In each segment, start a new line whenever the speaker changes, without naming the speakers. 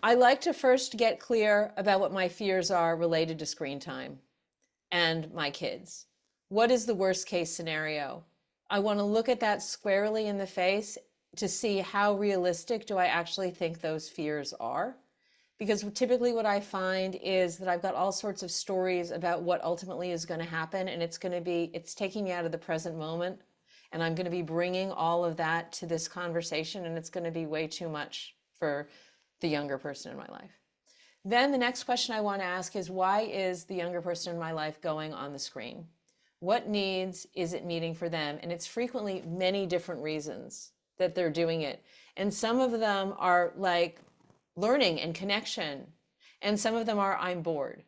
I like to first get clear about what my fears are related to screen time and my kids. What is the worst case scenario? I want to look at that squarely in the face to see how realistic do I actually think those fears are. Because typically what I find is that I've got all sorts of stories about what ultimately is going to happen, and it's taking me out of the present moment. And I'm going to be bringing all of that to this conversation, and it's going to be way too much for the younger person in my life. Then the next question I want to ask is, why is the younger person in my life going on the screen? What needs is it meeting for them? And it's frequently many different reasons that they're doing it. And some of them are like learning and connection. And some of them are, I'm bored.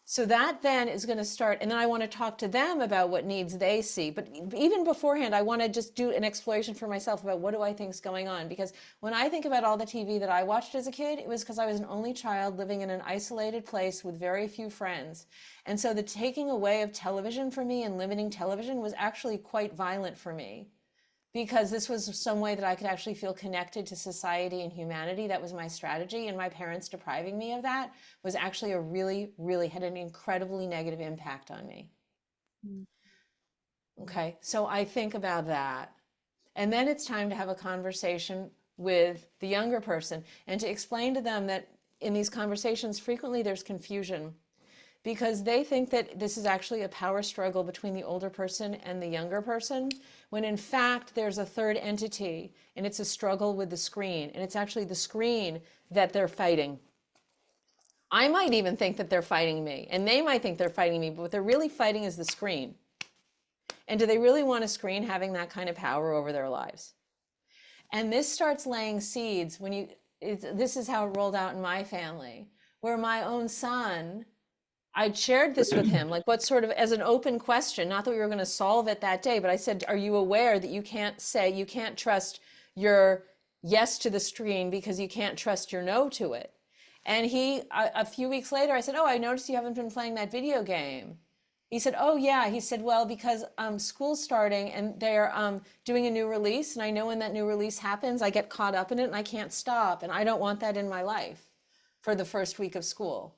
So that then is going to start, and then I want to talk to them about what needs they see. But even beforehand, I want to just do an exploration for myself about what do I think is going on. Because when I think about all the TV that I watched as a kid, it was because I was an only child living in an isolated place with very few friends. And so the taking away of television for me and limiting television was actually quite violent for me, because this was some way that I could actually feel connected to society and humanity. That was my strategy. And my parents depriving me of that was actually really had an incredibly negative impact on me.
Mm.
Okay, so I think about that. And then it's time to have a conversation with the younger person and to explain to them that in these conversations, frequently there's confusion because they think that this is actually a power struggle between the older person and the younger person, when in fact there's a third entity and it's a struggle with the screen. And it's actually the screen that they're fighting. I might even think that they're fighting me, and they might think they're fighting me, but what they're really fighting is the screen. And do they really want a screen having that kind of power over their lives? And this starts laying seeds when this is how it rolled out in my family, where my own son, I shared this with him, like what sort of, as an open question, not that we were going to solve it that day, but I said, are you aware that you can't trust your yes to the screen because you can't trust your no to it? And a few weeks later, I said, oh, I noticed you haven't been playing that video game. He said, oh, yeah. He said, well, because school's starting and they're doing a new release. And I know when that new release happens, I get caught up in it and I can't stop. And I don't want that in my life for the first week of school.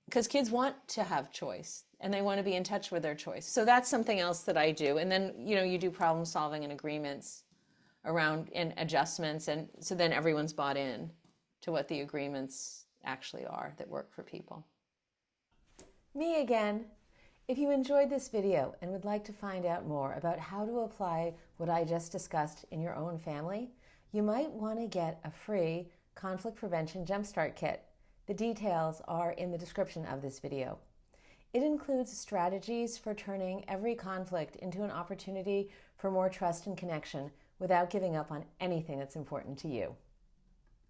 Because kids want to have choice and they want to be in touch with their choice. So that's something else that I do. And then, you do problem solving and agreements around and adjustments. And so then everyone's bought in to what the agreements actually are that work for people. Me again. If you enjoyed this video and would like to find out more about how to apply what I just discussed in your own family, you might want to get a free conflict prevention jumpstart kit. The details are in the description of this video. It includes strategies for turning every conflict into an opportunity for more trust and connection without giving up on anything that's important to you.